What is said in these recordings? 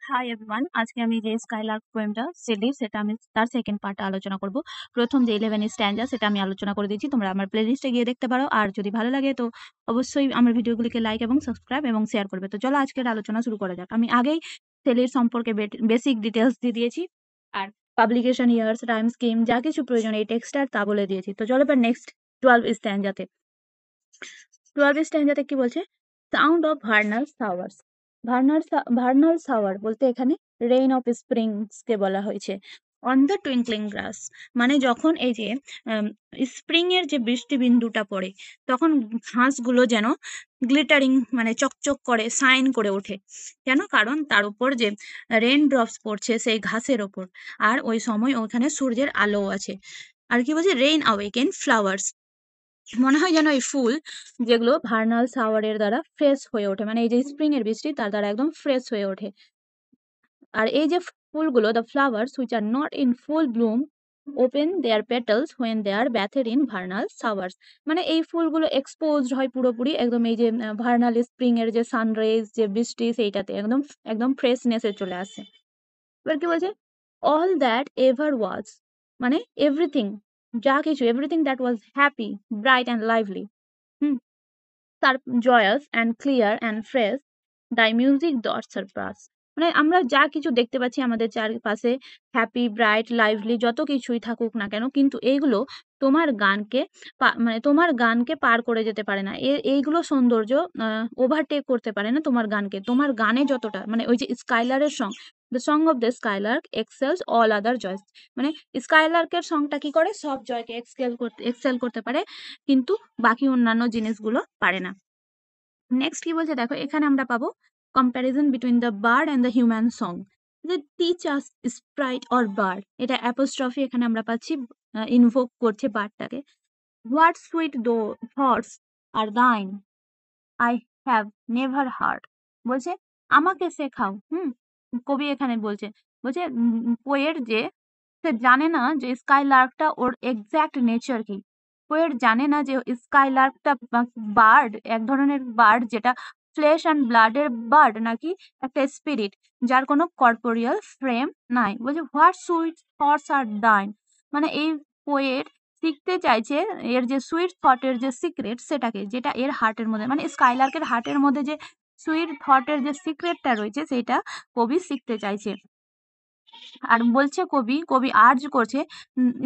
Hi everyone, আজকে আমি যে স্কাইলার্ক পোয়েমটা সেলি সেটা আমি তার সেকেন্ড পার্টটা আলোচনা করব। প্রথম যে 11 স্ট্যান্জা সেটা আমি আলোচনা করে দিয়েছি, তোমরা আমার প্লেলিস্টে গিয়ে দেখতে পারো। আর যদি ভালো লাগে তো অবশ্যই আমার ভিডিওগুলিকে লাইক এবং সাবস্ক্রাইব এবং শেয়ার করবে। তো চলো আজকের আলোচনা শুরু করা যাক। আমি আগেই সেলির সম্পর্কে বেসিক ডিটেলস দিয়ে দিয়েছি, আর পাবলিকেশন ইয়ার্স, টাইম স্কিম, যা কিছু প্রয়োজন এই টেক্সটার তা বলে দিয়েছি। তো চলো এবার নেক্সট 12 স্ট্যান্জাতে। 12 স্ট্যান্জাতে কি বলছে? Sound of Bernal showers. Bernal shower বলতে এখানে রেইন অফ স্প্রিংস কে বলা হয়েছে। অন দ্য টুইঙ্কলিং গ্রাস, মানে যখন এই যে স্প্রিং এর যে বৃষ্টি বিন্দুটা পড়ে তখন ঘাসগুলো যেন গ্লিটারিং মানে চকচক করে, সাইন করে ওঠে। কেন? কারণ তার উপর যে রেইন ড্রপস পড়ছে সেই ঘাসের ওপর, আর ওই সময় ওখানে সূর্যের আলো আছে। আর কি বলছে? রেইন অ্যাওয়েকেন ফ্লাওয়ার্স, মনে হয় যেন এই ফুল যেগুলো ভার্নাল শাওয়ারের দ্বারা ফ্রেশ হয়ে ওঠে, মানে এই যে স্প্রিং এর বৃষ্টি তার দ্বারা একদম ফ্রেশ হয়ে ওঠে। আর এই যে ফুলগুলো, the flowers which are not in full bloom open their petals when they are bathed in vernal showers, মানে এই ফুলগুলো এক্সপোজড হয় পুরোপুরি একদম এই যে ভার্নাল স্প্রিং এর যে সানরাইজ যে বৃষ্টি সেইটাতে একদম একদম ফ্রেশনেসে চলে আসে। এবার কি বলছে? অল দ্যাট এভার ওয়াজ, মানে এভরিথিং, যা কিছু, everything that was happy, bright and lively, hmm, তার joyous and clear and fresh, thy music doth surpass, মানে আমরা যা কিছু দেখতে পাচ্ছি আমাদের চারপাশে, হ্যাপি, ব্রাইট, লাইভলি, যত কিছুই থাকুক না কেন, কিন্তু এইগুলো তোমার গানকে মানে তোমার গানকে পার করে যেতে পারে না। এইগুলো সৌন্দর্য ওভারটেক করতে পারে না তোমার গানকে। তোমার গানে যতটা, মানে ওই যে স্কাইলারের song, the song of the skylark excels all other joys, মানে স্কাইলার্কের সংটা কি করে? সব জয়কে এক্সেল করতে পারে, কিন্তু বাকি অন্যান্য জিনিসগুলো পারে না। নেক্সট কি বলছে দেখো, এখানে আমরা পাবো comparison between the bird and the human song, যে teach us sprite or bird, এটা অ্যাপোস্ট্রফি এখানে আমরা পাচ্ছি, ইনভোক করছে বার্ডটাকে। What sweet though thoughts are thine I have never heard, বলছে আমাকে শেখাও। কবি এখানে বলছে, বলছে পোয়েট যে, সে জানে না যে স্কাইলার্কটা ওর এক্স্যাক্ট নেচার কি। পোয়েট জানে না যে স্কাইলার্কটা বার্ড, এক ধরনের বার্ড যেটা ফ্লেশ অ্যান্ড ব্লাডের বার্ড, নাকি একটা স্পিরিট যার কোনো কর্পোরিয়াল ফ্রেম নাই। বলছে হোয়াট সুইট থটস আর ডাইন, মানে এই পোয়েট শিখতে চাইছে এর যে সুইট থটের যে সিক্রেট সেটাকে, যেটা এর হার্টের মধ্যে, মানে স্কাইলার্কের হার্টের মধ্যে যে সুইট থটের যে সিক্রেটটা রয়েছে সেটা কবি শিখতে চাইছে। আর বলছে কবি আর্জ করছে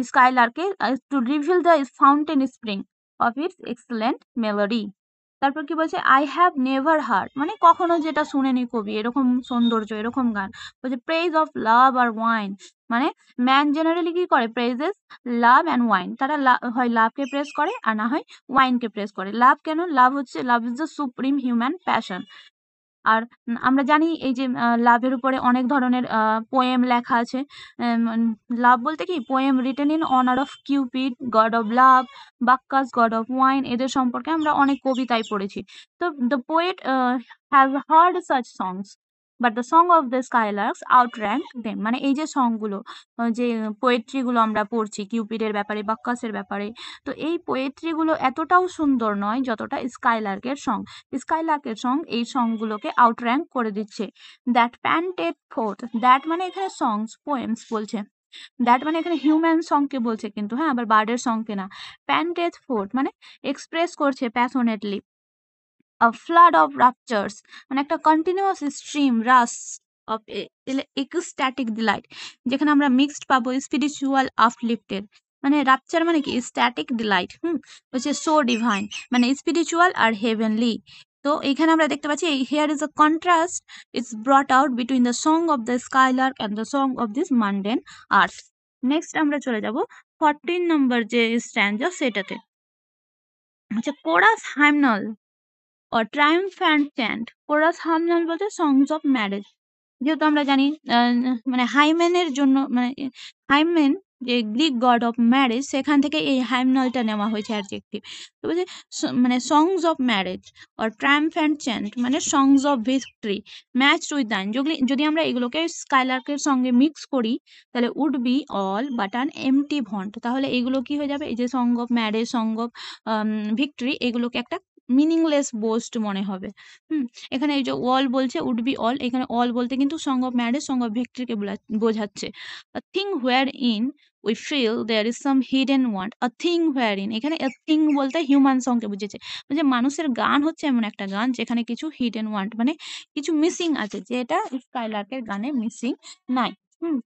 স্কাইলারকে to reveal the fountain spring of its excellent melody. তারপর কি বলছে? আই হ্যাভ নেভার হার্ড, মানে কখনো যেটা শুনেনি কবি এরকম সৌন্দর্য, এরকম গান। বলছে প্রেজ অফ লাভ আর ওয়াইন, মানে ম্যান জেনারেলি কি করে? প্রেজেস লাভ অ্যান্ড ওয়াইন, তারা হয় লাভকে প্রেস করে আর না হয় ওয়াইনকে প্রেস করে। লাভ কেন? লাভ হচ্ছে, love is the supreme human passion. আর আমরা জানি এই যে লাভের উপরে অনেক ধরনের পোয়েম লেখা আছে। লাভ বলতে কি? Poem written in honour of Cupid, god of love, Bacchus, god of wine, এদের সম্পর্কে আমরা অনেক কবিতায় পড়েছি। তো the poet have heard such songs but the song of the skylarks outrank them, মানে এই যে সংগুলো, যে পোয়েট্রিগুলো আমরা পড়ছি কিউপিডের ব্যাপারে, বাক্কাসের ব্যাপারে, তো এই পোয়েট্রিগুলো এতটাও সুন্দর নয় যতটা স্কাইলার্কের সং। স্কাইলার্কের সং এই সংগুলোকে আউটর্যাঙ্ক করে দিচ্ছে। দ্যাট প্যান্টেড ফোর্থ, দ্যাট মানে এখানে সংস, পোয়েমস বলছে। দ্যাট মানে এখানে হিউম্যান সংকে বলছে কিন্তু, হ্যাঁ, আবার বার্ডের সংকে না। প্যান্টেড ফোর্থ মানে এক্সপ্রেস করছে passionately. a flood of raptures, মানে একটা continuous stream rush of ecstatic delight, যেখানে আমরা মিক্সড পাবো স্পিরিচুয়াল আপলিফটেড, মানে রাপচার মানে কি? স্ট্যাটিক ডিলাইট, হচ্ছে সো ডিভাইন, মানে স্পিরিচুয়াল আর হেভেনলি। তো এখানে আমরা দেখতে পাচ্ছি here is a contrast it's brought out between the song of the skylark and the song of this mundane earth. Next আমরা চলে যাব 14 নম্বর যে স্ট্যান্জা সেটাতে, হচ্ছে chorus hymnal or triumphant chant. Chorus hymnal বলতে songs of marriage, যেহেতু আমরা জানি মানে হাইমেনের জন্য, মানে হাইমেন যে গ্রিক গড অফ ম্যারেজ, সেখান থেকে এই হাইমনালটা নেওয়া হয়েছে অ্যাডজেক্টিভ। তো বলছে মানে songs of marriage or triumphant chant, মানে songs of victory matched with thine, যদি আমরা এগুলোকে স্কাইলার্কের সঙ্গে মিক্স করি তাহলে would be all but an empty vaunt, তাহলে এগুলো কি হয়ে যাবে? এই যে song of marriage, song of victory, এগুলোকে একটা মিনিংলেস বোস্ট মনে হবে। এখানে এই যে অল বলছে উড বি অল, এখানে অল বলতে কিন্তু song of marriage, song of ভিক্টরিকে বোঝাচ্ছে। A thing wherein we feel there is some hidden want, a thing wherein, এখানে আ থিং বলতে হিউম্যান সংকে বুঝেছে। যে মানুষের গান হচ্ছে এমন একটা গান যেখানে কিছু হিডেন ওয়ান্ট মানে কিছু মিসিং আছে, যেটা স্কাইলার্কের গানে মিসিং নাই। হুম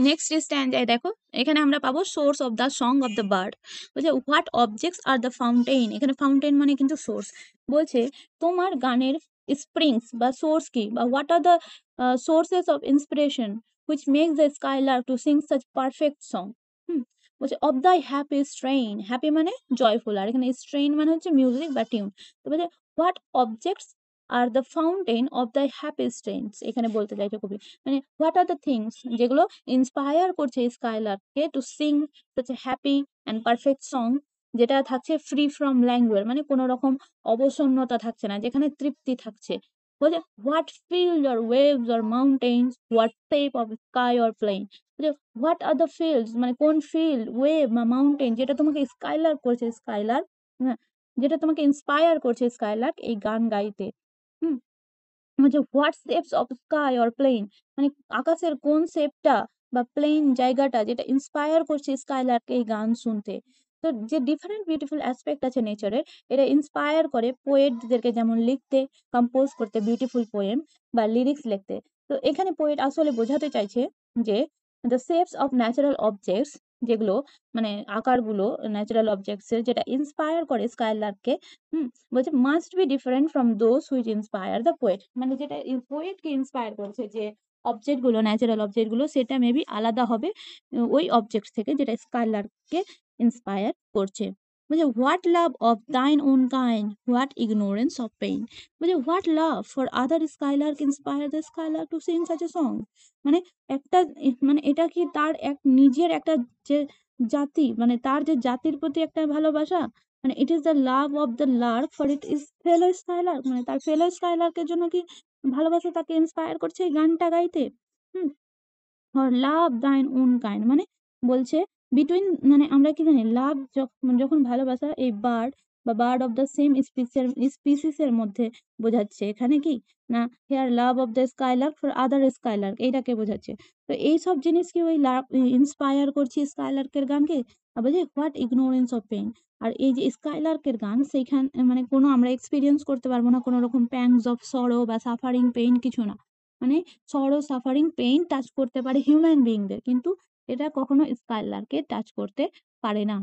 নেক্সট স্ট্যান্ডায় দেখো, এখানে আমরা পাবো source of the song of the bird. বলছে what objects are the fountain, এখানে ফাউন্টেন মানে কিন্তু সোর্স। বলছে তোমার গানের স্প্রিংস বা সোর্স কি, বা what are the sources of inspiration which makes the skylark to sing such perfect song. বলছে of the happy strain, happy মানে জয়ফুল, আর এখানে স্ট্রেইন মানে হচ্ছে মিউজিক বা টিউন। তো বলছে what objects are the fountain of the happy strains, এখানে বলতে চাইছে কবি মানে হোয়াট আর দ্য থিংস যেগুলো ইন্সপায়ার করছে স্কাইলারকে to sing such a happy and perfect song, যেটা থাকছে ফ্রি ফ্রম ল্যাঙ্গুয়েজ মানে কোনো রকম অবসন্নতা থাকছে না, যেখানে তৃপ্তি থাকছে। বলছে what field or waves or mountains, what shape of sky or plain. What are the fields মানে কোন ফিল্ড, ওয়েভ বা মাউন্টেন যেটা তোমাকে স্কাইলার করছে, স্কাইলার যেটা তোমাকে ইন্সপায়ার করছে স্কাইলার এই গান গাইতে। হুম যে what shapes of sky or plain মানে আকাশের কোন শেপটা বা প্লেন জায়গাটা যেটা ইন্সপায়ার করছে স্কাইলারকে এই গান শুনতে। তো যে ডিফারেন্ট বিউটিফুল অ্যাসপেক্ট আছে নেচারের, এটা ইন্সপায়ার করে পোয়েটদেরকে যেমন লিখতে, কম্পোজ করতে বিউটিফুল পোয়েম বা লিরিক্স লিখতে। তো এখানে পোয়েট আসলে বোঝাতে চাইছে যে the shapes of natural objects, যেগুলো মানে আকারগুলো ন্যাচারাল অবজেক্টসের যেটা ইন্সপায়ার করে স্কাইলারকে, বলছে must be different from those which inspire the poet, মানে যেটা পোয়েটকে ইন্সপায়ার করছে যে অবজেক্ট গুলো, ন্যাচারাল অবজেক্ট গুলো, সেটা মেবি আলাদা হবে ওই অবজেক্ট থেকে যেটা স্কাইলারকে ইন্সপায়ার করছে। বলছে what love of thine own kind, what ignorance of pain. বলছে what love for other skylark inspire the skylark to sing such a song, মানে একটা মানে এটা কি তার এক নিজের একটা যে জাতি, মানে তার যে জাতির প্রতি একটা ভালোবাসা, মানে it is the love of the Lark for it is fellow Skylark, মানে তার ফেলো স্কাইলার্কের জন্য কি ভালোবাসা তাকে ইন্সপায়ার করছে এই গানটা গাইতে। হুম for love thine own kind মানে বলছে বিটুইন, মানে আমরা কি জানি লাভ যখন ভালোবাসা এই বার্ড বা bird of the same species এর মধ্যে বোঝাচ্ছে, এখানে কি না here love of the skylark for other skylark এইটাকে বোঝাচ্ছে। তো এই সব জিনিস কি ওই লাভ ইন্সপায়ার করছে স্কাইলার্কের গানকে। আবার যে হোয়াট ইগনোরেন্স অফ পেইন, আর এই যে স্কাইলার্কের গান সেইখান মানে কোনো আমরা এক্সপিরিয়েন্স করতে পারবো না কোনো রকম প্যাংস অফ সরো বা সাফারিং পেইন কিছু না, মানে সরো সাফারিং পেইন টাচ করতে পারে হিউম্যান বিইংদের, কিন্তু এটা কখনো স্কাইলারকে টাচ করতে পারে না।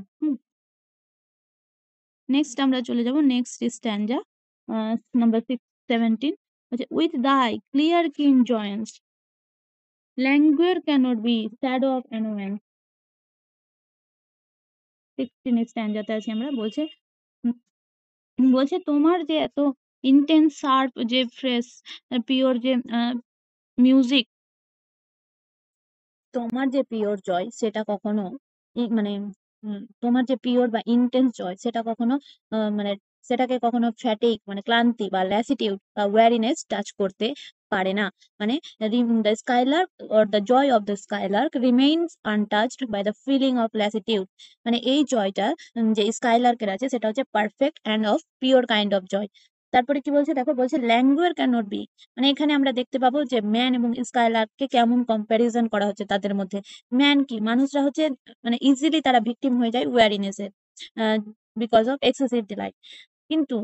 নেক্সট আমরা চলে যাব নেক্সট স্ট্যান্জা নাম্বার 17 হচ্ছে with thy clear keen joyance languor cannot be shadow of annoyance. 16 স্ট্যান্জাতে আছি আমরা। বলছে বলছে তোমার যে এত ইন্টেন্স শার্প যে ফ্রেশ পিওর যে মিউজিক, তোমার যে পিওর জয় সেটা কখনো মানে তোমার যে পিওর বা ইন্টেন্স জয় সেটা কখনো মানে সেটাকে কখনো ফ্যাটিক মানে ক্লান্তি বা ল্যাসিটিউড বা ওয়ারিনেস টাচ করতে পারে না। মানে the skylark or the joy of the skylark remains untouched by the feeling of lassitude, মানে এই জয়টা যে স্কাইলার্কের আছে সেটা হচ্ছে perfect and of pure kind of joy. তারপরে কি বলছে দেখো, বলছে ল্যাঙ্গুয়ার ক্যানট বি, মানে এখানে আমরা দেখতে পাবো যে ম্যান এবং স্কাইলার্ককে কেমন কম্প্যারিজন করা হচ্ছে তাদের মধ্যে। ম্যান কি মানুষরা হচ্ছে মানে ইজিলি তারা ভিকটিম হয়ে যায় ওয়ারিনেস এর বিকজ অফ এক্সেসিভ ডিলাইট, কিন্তু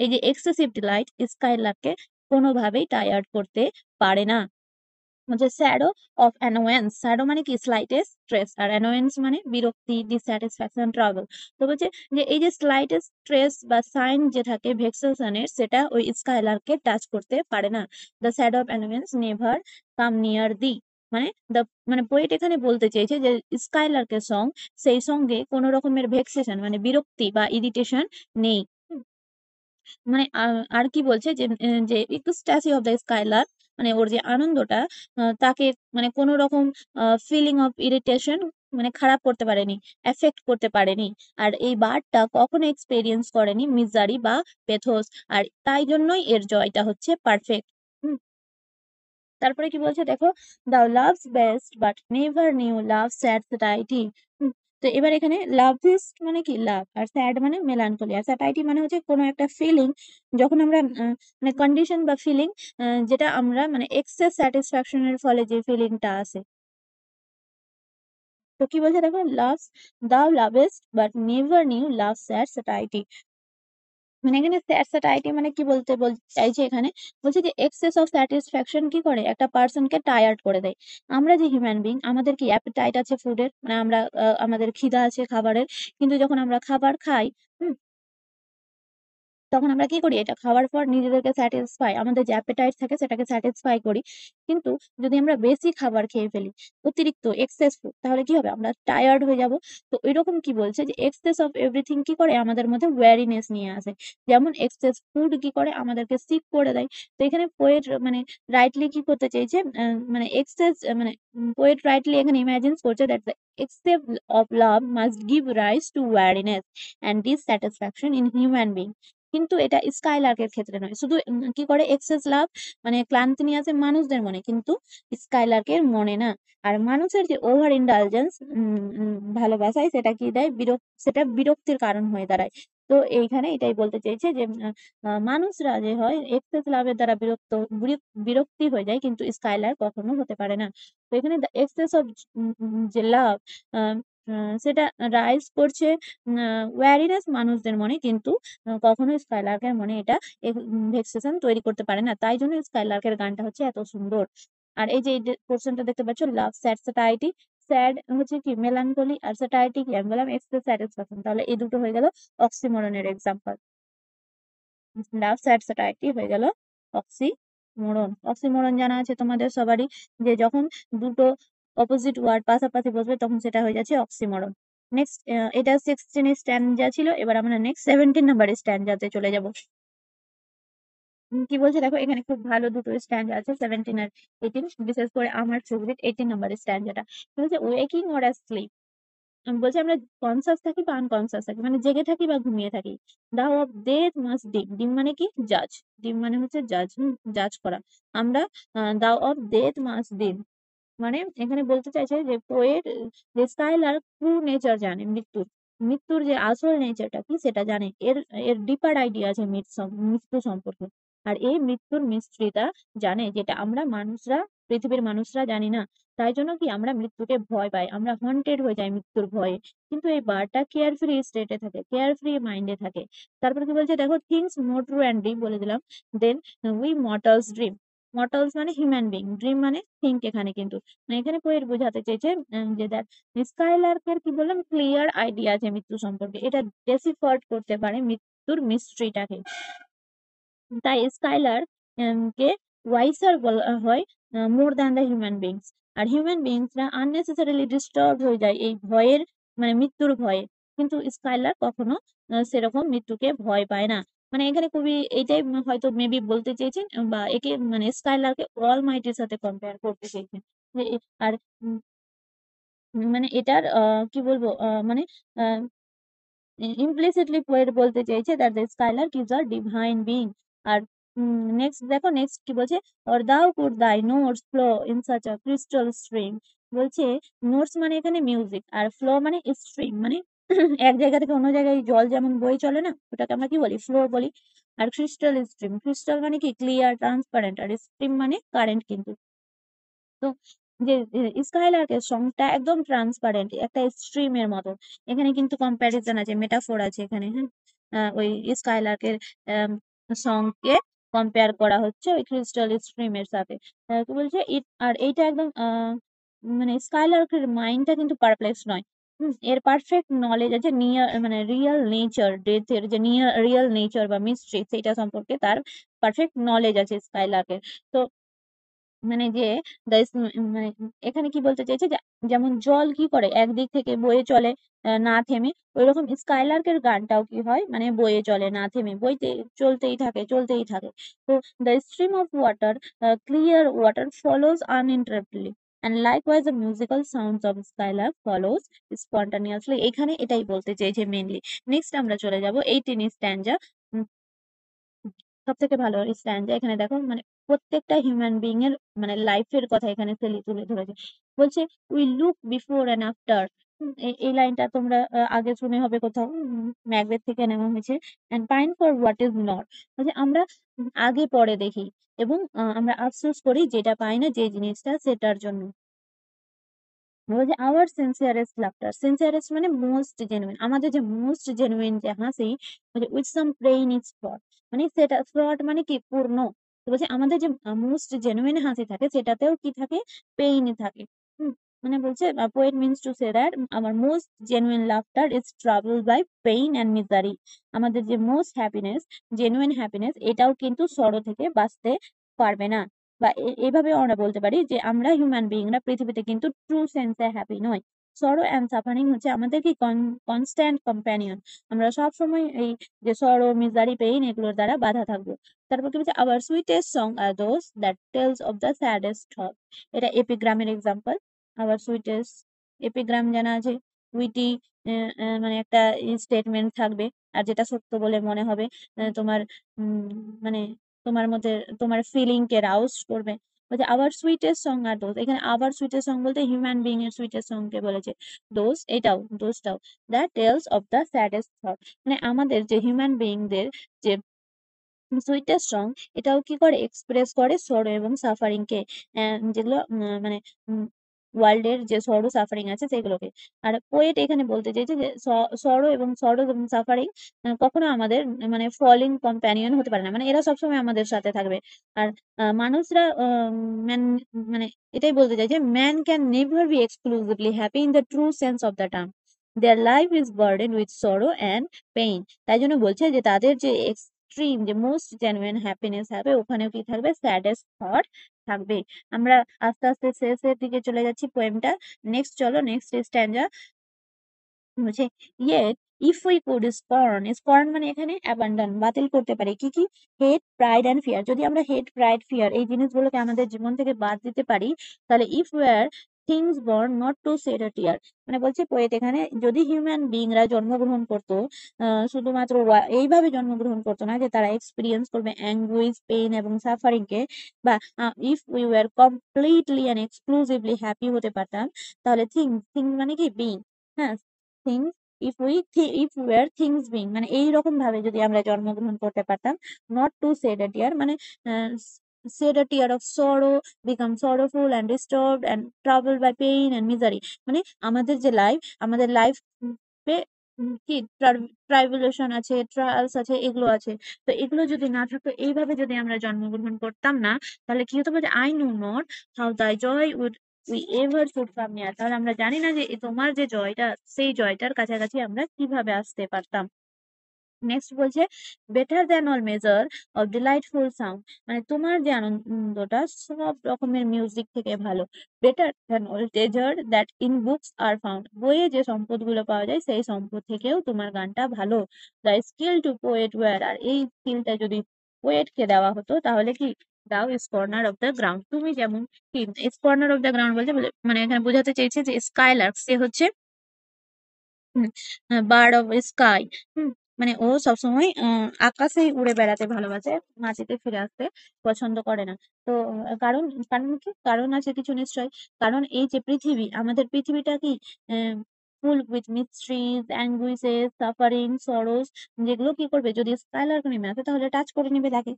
এই যে এক্সেসিভ ডিলাইট স্কাইলারকে কোনোভাবেই টায়ার্ড করতে পারে না। হচ্ছে স্যাডো অফ অ্যানোয়েন্স, স্যাডো মানে কি স্লাইটেস্ট স্ট্রেস, আর অ্যানোয়েন্স মানে বিরক্তি, ডিসস্যাটিসফ্যাকশন, ট্রাবল। তো বলছে যে এই যে স্লাইটেস্ট স্ট্রেস বা সাইন যে থাকে ভেক্সেশনের সেটা ওই স্কাইলারকে টাচ করতে পারে না। The shadow of annoyance never come near thee, মানে দ্য মানে পোয়েট এখানে বলতে চেয়েছে যে স্কাইলার্কের সং সেই সঙ্গে কোনো রকমের ভেক্সেশন মানে বিরক্তি বা ইরিটেশন নেই। মানে আর কি বলছে যে যে ইকস্ট্যাসি অফ দ্য স্কাইলার মানে ওর যে আনন্দটা তাকে মানে কোনো রকম ফিলিং অফ ইরিটেশন মানে খারাপ করতে পারেনি, এফেক্ট করতে পারেনি। আর এই বার্ডটা কখনো এক্সপেরিয়েন্স করেনি মিজারি বা পেথোস, আর তাই জন্যই এর জয়টা হচ্ছে পারফেক্ট। তারপরে কি বলছে দেখো, thou loves best but never knew love sad satiety, তো এবার এখানে লাভিস্ট মানে কি লাভ, আর স্যাড মানে মেলানকলি, আর স্যাটাইটি মানে হচ্ছে কোনো একটা ফিলিং যখন আমরা মানে কন্ডিশন বা ফিলিং যেটা আমরা মানে এক্সেস স্যাটিসফ্যাকশনের ফলে যে ফিলিংটা আসে। তো কি বলছে দেখো, loves thou lovest but never knew love sad satiety. মানে এখানে স্যাটিসফাইড মানে কি চাইছে এখানে, বলছে যে এক্সেস অফ স্যাটিসফ্যাকশন কি করে একটা পার্সনকে টায়ার্ড করে দেয়। আমরা যে হিউম্যান বিং, আমাদের কি অ্যাপিটাইট আছে ফুডের, মানে আমরা আমাদের খিদা আছে খাবারের, কিন্তু যখন আমরা খাবার খাই তখন আমরা কি করি, এটা খাওয়ার পর নিজেদেরকে স্যাটিসফাই, আমাদের যে অ্যাপেটাইট থাকে সেটাকে স্যাটিসফাই করি। কিন্তু যদি আমরা বেশি খাবার খেয়ে ফেলি, অতিরিক্ত এক্সেস ফুড, তাহলে কি হবে, আমরা টায়ার্ড হয়ে যাব। তো এরকম কি বলছে যে এক্সেস অফ এভরিথিং কি করে আমাদের মধ্যে ওয়ারিনেস নিয়ে আসে, যেমন এক্সেস ফুড কি করে আমাদেরকে সিক করে দেয়। তো এখানে পোয়েট মানে রাইটলি কি করতে চাইছে, মানে এক্সেস মানে পোয়েট রাইটলি এখানে ইমাজিন করছে that the access of love must give rise to ওয়ারিনেস and dissatisfaction in human being. কিন্তু এটা স্কাইলার্কের ক্ষেত্রে নয়, শুধু কি করে এক্সেস লাভ মানে ক্লান্তি নিয়ে আসে মানুষদের মনে, কিন্তু স্কাইলার্কের মনে না। আর মানুষের যে ওভার ইন্ডালজেন্স ভালোবাসায়, সেটা কি দেয়, সেটা বিরক্তির কারণ হয়ে দাঁড়ায়। তো এইখানে এটাই বলতে চেয়েছে যে মানুষরা যে হয় এক্সেস লাভের দ্বারা বিরক্তি হয়ে যায়, কিন্তু স্কাইলার কখনো হতে পারে না। তো এখানে এক্সেস অফ যে লাভ সেটা রাইজ করছে ওয়ারিনেস মানুষদের মনে, কিন্তু কখনো স্কাইলার্কের মনে এটা ভেক্সেশন তৈরি করতে পারে না। তাই জন্য স্কাইলার্কের গানটা হচ্ছে এত সুন্দর। আর এই যে পোর্শনটা দেখতে পাচ্ছ, লাভ স্যাড স্যাটাইটি, স্যাড হচ্ছে কি মেলানকলি, আর স্যাটাইটি কি আমি বললাম এক্সেস স্যাটিসফ্যাকশন। তাহলে এই দুটো হয়ে গেল অক্সিমোরনের এক্সাম্পল। লাভ স্যাড স্যাটাইটি হয়ে গেল অক্সিমোরন। অক্সিমোরন জানা আছে তোমাদের সবারই, যে যখন দুটো অপোজিট ওয়ার্ড পাশাপাশি বসবে তখন সেটা হয়ে যাচ্ছে অক্সিমোরন। নেক্সট, এটা 16 স্ট্যান্ডা ছিল, এবার আমরা নেক্সট 17 নাম্বারের স্ট্যান্ডাতে চলে যাব। কি বলছে দেখো, এখানে খুব ভালো দুটো স্ট্যান্ড আছে, 17 আর 18। বিশেষ করে আমার ফেভারিট 18 নাম্বারের স্ট্যান্ড, যেটা বলছে ওয়েকিং অর স্লিপ। বলছে আমরা কনসাস থাকি বা আনকনসাস থাকি, মানে জেগে থাকি বা ঘুমিয়ে থাকি। দাও অফ ডেথ মাস্ট ডিম, ডিম মানে কি জাজ, ডিম মানে হচ্ছে জাজ, জাজ করা। আমরা দাও অফ ডেথ মাস্ট ডিম, মানে এখানে বলতে চাইছে যে পোয়েট যে স্কাইলার ট্রু নেচার জানে, মৃত্যুর মৃত্যুর যে আসল নেচারটা কি সেটা জানে, এর এর ডিপার আইডিয়া আছে মৃত্যু সম্পর্কে। আর এই মৃত্যুর মিস্ট্রিটা জানে, যেটা আমরা মানুষরা, পৃথিবীর মানুষরা জানি না। তাই জন্য কি আমরা মৃত্যুকে ভয় পাই, আমরা হন্টেড হয়ে যাই মৃত্যুর ভয়ে। কিন্তু এই বারটা কেয়ার ফ্রি স্টেটে থাকে, কেয়ার ফ্রি মাইন্ডে থাকে। তারপর কি বলছে দেখো, things more true and deep বলে দিলাম, then we mortals dream. Mortals মানে হিউম্যান বিং, ড্রিম মানে থিঙ্ক। এখানে কিন্তু মানে এখানে পোয়েট বোঝাতে চেয়েছে যে দ্যাট স্কাইলার্কের কি বললাম ক্লিয়ার আইডিয়া আছে মৃত্যু সম্পর্কে, এটা ডেসিফার্ড করতে পারে মৃত্যুর মিস্ট্রিটাকে। তাই স্কাইলার কে ওয়াইসার বলা হয় more than the human beings. আর হিউম্যান বিংসরা আননেসেসারিলি ডিস্টার্ব হয়ে যায় এই ভয়ের, মানে মৃত্যুর ভয়ে, কিন্তু স্কাইলার কখনো সেরকম মৃত্যুকে ভয় পায় না। মানে এখানে খুবই এইটাই হয়তো মেবি বলতে চেয়েছেন, বা একে মানে স্কাইলারকে অল মাইটির সাথে কম্পেয়ার করতে চেয়েছেন। আর উম, মানে এটার কি বলবো মানে ইমপ্লিসিটলি পোয়েট বলতে চাইছে that the skylark is a divine being. আর নেক্সট দেখো, নেক্সট কি বলছে, or thou could thy notes flow in such a crystal stream. বলছে নোটস মানে এখানে মিউজিক, আর ফ্লো মানে স্ট্রিম, মানে এক জায়গা থেকে অন্য জায়গায় জল যেমন বয়ে চলে না, ওটাকে আমরা কি বলি, ফ্লো বলি। আর ক্রিস্টাল স্ট্রিম, ক্রিস্টাল মানে কি ক্লিয়ার ট্রান্সপারেন্ট, আর স্ট্রিম মানে কারেন্ট কিন্তু। তো যে স্কাইলার্কের সংটা একদম ট্রান্সপারেন্ট, একটা স্ট্রিমের মতো। এখানে কিন্তু কম্প্যারিজন আছে, মেটাফোর আছে এখানে, হ্যাঁ। ওই স্কাইলার্কের সঙ্গকে কম্পেয়ার করা হচ্ছে ওই ক্রিস্টাল স্ট্রিমের সাথে। কি বলছে আর এইটা একদম মানে স্কাইলার্কের মাইন্ডটা কিন্তু পারপ্লেক্স নয়। এর পারফেক্ট নলেজ আছে নিয়ার মানে রিয়েল নেচার, ডেথের যে নিয়ার রিয়েল নেচার বা মিস্ট্রি, সেটা সম্পর্কে তার পারফেক্ট নলেজ আছে স্কাইলার্কের। তো মানে যে মানে এখানে কি বলতে চাইছে, যেমন জল কি করে একদিক থেকে বয়ে চলে না থেমে, ওইরকম স্কাইলার্কের গানটাও কি হয়, মানে বয়ে চলে না থেমে, বইতে চলতেই থাকে চলতেই থাকে। তো the stream of water, clear water follows uninterruptedly, and likewise the musical sounds of skylark follows spontaneously. এখানে এটাই বলতে চেয়েছে মেনলি। নেক্সট আমরা চলে যাব 18 স্ট্যান্জা। সব থেকে ভালো স্ট্যান্ড এখানে দেখো, মানে প্রত্যেকটা হিউম্যান বিং এর মানে লাইফের কথা এখানে তুলে ধরেছে। বলছে we look before and after, এই লাইনটা তোমরা আগে শুনে হবে কোথাও, ম্যাকবেথ থেকে নেওয়া হয়েছে। And pine for what is not, বলছে আমরা আগে পরে দেখি এবং আমরা আফসোস করি যেটা পাই না, যে জিনিসটা সেটার জন্য। বলছে আওয়ার সিনসিয়ারেস্ট লাফটার, সিনসিয়ারেস্ট মানে মোস্ট জেনুইন, আমাদের যে মোস্ট জেনুইন যে হাসি, বলছে with some pain is fraud, মানে সেটা ফ্রড মানে কি পূর্ণ। তো বলছে আমাদের যে মোস্ট জেনুইন হাসি থাকে সেটাতেও কি থাকে, পেইন থাকে। হুম, মানে বলছে poet means to say that আমার most genuine laughter is travel by pain and misery, আমাদের যে মোস্ট হ্যাপিনেস, জেনুইন হ্যাপিনেস, এটাও কিন্তু সরো থেকে বাঁচতে পারবে না। বা এইভাবেও আমরা বলতে পারি যে আমরা হিউম্যান বিইংরা পৃথিবীতে কিন্তু ট্রু সেন্সে হ্যাপি নই। সরো অ্যান্ড সাফারিং হচ্ছে আমাদের কি কনস্ট্যান্ট কম্প্যানিয়ন, আমরা সব সময় এই যে সরো, মিজারি, পেইন এগুলোর দ্বারা বাধা থাকবো। তারপর কি বলছে our sweetest song are those that tells of the saddest thought, এটা এপিগ্রামের এক্সাম্পল। আওয়ার সুইটেস্ট, এপিগ্রাম জানা আছে, উইটি মানে একটা স্টেটমেন্ট থাকবে আর যেটা সত্য বলে মনে হবে, তোমার মানে তোমার মধ্যে তোমার ফিলিং কে রাউজ করবে। বলছে our sweetest song are those, এখানে আওয়ার সুইটেস্ট সং বলতে হিউম্যান বিং এর সুইটেস্ট সং কে বলেছে। দোজ এটাও, দোজটাও the tells of the saddest thought, মানে আমাদের যে হিউম্যান বিংদের যে সুইটেস্ট সং, এটাও কি করে এক্সপ্রেস করে সরো এবং সাফারিং কে, যেগুলো মানে ওয়ার্ল্ড এর যে সরো সাফারিং আছে সেগুলোকে। আর পোয়েট এখানে বলতে চাইছে যে সরো এবং সাফারিং কখনো আমাদের মানে ফলিং কম্প্যানিয়ন হতে পারে না, মানে এরা সবসময় আমাদের সাথে থাকবে। আর মানুষরা মানে এটাই বলতে চাইছে man can never be exclusively happy in the true sense of the term, their life is burden with sorrow and pain. তাই জন্য বলছে যে তাদের যে এক্সট্রিম যে মোস্ট জেনুইন হ্যাপিনেস হবে ওখানেও কি থাকবে, স্যাডেস্ট থট থাকবে। আমরা আস্তে আস্তে শেষের দিকে চলে যাচ্ছি পোয়েমটা। নেক্সট চলো, নেক্সট স্ট্যান্জা বলছে ইয়েট ইফ উই কুড স্কর্ন, স্কর্ন মানে এখানে অ্যাবান্ডন, বাতিল করতে পারি কি কি, হেট, প্রাইড অ্যান্ড ফিয়ার, যদি আমরা হেট, প্রাইড, ফিয়ার এই জিনিসগুলোকে আমাদের জীবন থেকে বাদ দিতে পারি, তাহলে if were things born not to shed a tear, মানে বলছে পোয়েট এখানে যদি হিউম্যান বিংরা জন্মগ্রহণ করতো শুধুমাত্র এইভাবে জন্মগ্রহণ করতো না যে তারা এক্সপিরিয়েন্স করবে অ্যাঙ্গুইজ, পেইন এবং সাফারিং কে, বা if we were completely and exclusively happy হতে পারতাম, তাহলে থিংস মানে কি বিং, হ্যাঁ, things, if were things being মানে এইরকম ভাবে যদি আমরা জন্মগ্রহণ করতে পারতাম, not to shed a tear মানে shed a tear of sorrow, become sorrowful and disturbed and troubled by pain and misery, মানে আমাদের যে লাইফ, আমাদের লাইফ কি ট্রাইবুলেশন আছে, ট্রায়ালস আছে, এগুলো আছে। তো এগুলো যদি না থাকতো, এইভাবে যদি আমরা জন্মগ্রহণ করতাম না, তাহলে কি হতো বলছে I know not how thy joy would we ever should come near, তাহলে আমরা জানি না যে তোমার যে জয়টা, সেই জয়টার কাছাকাছি আমরা কিভাবে আসতে পারতাম। নেক্সট বলছে better than all measure of delightful sound, মানে তোমার যে আনন্দটা সব রকমের মিউজিক থেকে ভালো। Better than all treasure that in books are found, বইয়ে যে সম্পদগুলো পাওয়া যায় সেই সম্পদ থেকেও তোমার গানটা ভালো। The skill to poet were, আর এই স্কিলটা যদি পোয়েটকে দেওয়া হতো তাহলে কি, thou is corner of the ground, তুমি যেমন কি is corner of the ground বলছে মানে এখানে বোঝাতে চেয়েছে যে স্কাইলার্ক সে হচ্ছে বার্ড অফ স্কাই। মানে ও সবসময় আকাশেই উড়ে বেড়াতে ভালোবাসে, মাটিতে ফিরে আসতে পছন্দ করে না। তো কারণ, কারণ কি, কারণ আছে কিছু নিশ্চয়। কারণ এই যে পৃথিবী, আমাদের পৃথিবীটা কি ফুল উইথ মিস্ট্রিজ, অ্যাঙ্গুইসেস, সাফারিং, সরোস, যেগুলো কি করবে যদি স্কাইলার্ক নেমে আসে তাহলে টাচ করে নেবে তাকে।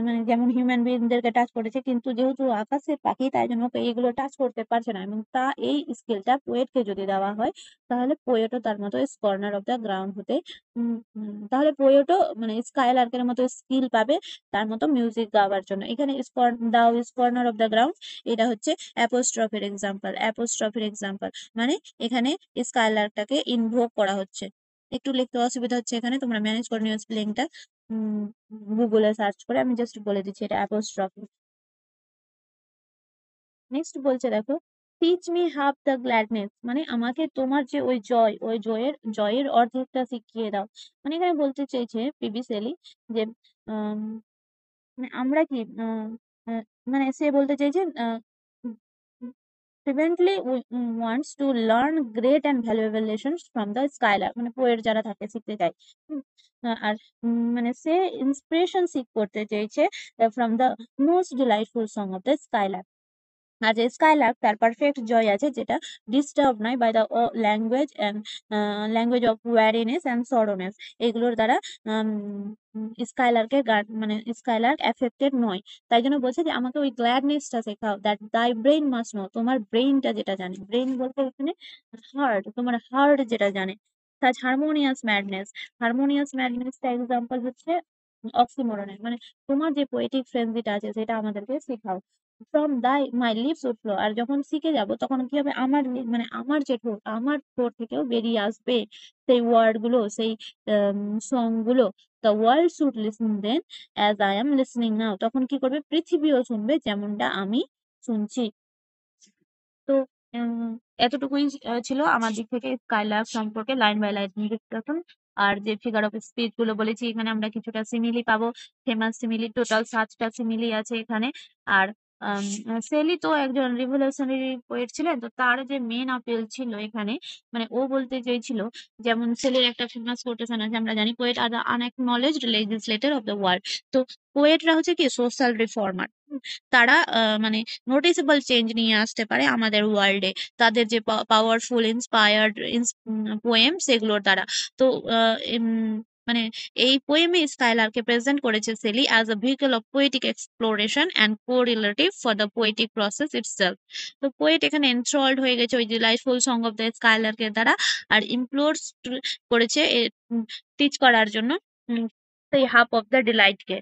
মানে যেমন হিউম্যান বিংদেরকে টাচ করেছে, কিন্তু যেহেতু আকাশের পাখি তাই জন্য ওকে এইগুলো টাচ করতে পারছে না, এবং তা এই স্কিলটা পোয়েটকে যদি দেওয়া হয় তাহলে পোয়েটও তার মতো is corner of the ground হতে, তাহলে পোয়েটও মানে স্কাইলার্কের মতো স্কিল পাবে তার মতো মিউজিক গাওয়ার জন্য। এখানে দাও is corner of the ground, এটা হচ্ছে অ্যাপোস্ট্রফের এক্সাম্পল, অ্যাপোস্ট্রফের এক্সাম্পল মানে এখানে স্কাইলার্কটাকে ইনভোক করা হচ্ছে। একটু লিখতে অসুবিধা হচ্ছে এখানে, তোমরা ম্যানেজ করে নিও স্পেলিংটা গুগলে সার্চ করে, আমি জাস্ট বলে দিচ্ছি এটা অ্যাপোস্ট্রফি। নেক্সট বলছে দেখো টিচ মি হাফ দ্য গ্ল্যাডনেস, মানে আমাকে তোমার যে ওই জয়, ওই জয়ের অর্ধেকটা শিখিয়ে দাও। মানে এখানে বলতে চেয়েছে পিবি শেলি যে আম, মানে আমরা কি আহ, মানে সে বলতে চাইছে frequently wants to learn great and valuable lessons from the skylark, মানে পোয়েট যারা থাকে শিখতে চায়। আর মানে সে ইন্সপিরেশন সিক করতে চাইছে from the most delightful song of the skylark. আর যে স্কাইলার্ক তার পারফেক্ট জয় আছে, যেটা ডিস্টার্ব নয় by the language of weariness and soreness. এগুলোর দ্বারা স্কাইলার্কের গান মানে স্কাইলার্ক এফেক্টেড নয়। তাই জন্য বলছে যে আমাকে ওই গ্ল্যাডনেসটা শেখাও, দ্যাট দাই ব্রেইন মাস্ট নো, তোমার ব্রেইনটা যেটা জানে, ব্রেইন বলতে এখানে হার্ট, তোমার হার্ট যেটা জানে। সাচ হারমোনিয়াস ম্যাডনেস, হারমোনিয়াস ম্যাডনেসটা এক্সাম্পল হচ্ছে অক্সিমোরনের, মানে তোমার যে পোয়েটিক ফ্রেন্সিটা আছে সেটা আমাদেরকে শেখাও। ফ্রম দাই মাই লিপস উড ফ্লো, আর যখন শিখে যাব তখন কি হবে, আমার মানে আমার যে ঠোঁট, আমার ঠোঁট থেকেও বেরিয়ে আসবে সেই ওয়ার্ড গুলো, সেই সং গুলো। The world should listen then as I am listening now, তখন কি করবে, পৃথিবীও শুনবে যেমনটা আমি শুনছি। তো উম, এতটুকুই ছিল আমার দিক থেকে স্কাইলার্ক সম্পর্কে লাইন বাই লাইন ডিসকাশন। আর যে ফিগার অফ স্পিচ গুলো বলেছি, এখানে আমরা কিছুটা সিমিলি পাবো, ফেমাস সিমিলি, টোটাল 7টা সিমিলি আছে এখানে। আর শেলি তো একজন রিভলিউশনারি পোয়েট ছিলেন, তো তার যে মেন আপিল ছিল এখানে, মানে ও বলতে চেয়েছিল, যেমন শেলির একটা ফেমাস কোটেশন আছে, আমরা জানি poet are the unacknowledged legislator of the world. তো পোয়েটরা হচ্ছে কি সোশ্যাল রিফর্মার, তারা মানে নোটিসেবল চেঞ্জ নিয়ে আসতে পারে আমাদের ওয়ার্ল্ডে, তাদের যে পাওয়ারফুল ইন্সপায়ার্ড পোয়েম সেগুলোর দ্বারা। তো মানে এই পোয়েমে স্কাইলারকে প্রেজেন্ট করেছে Shelley as a vehicle of poetic exploration and correlative for the poetic process itself. তো পোয়েট এখানে এনথ্রলড হয়ে গেছে ওই ডিলাইটফুল সং অফ দ্য স্কাইলার্কের দ্বারা, আর ইমপ্লোরস করেছে টিচ করার জন্য সেই হাফ অফ দ্য ডিলাইটকে।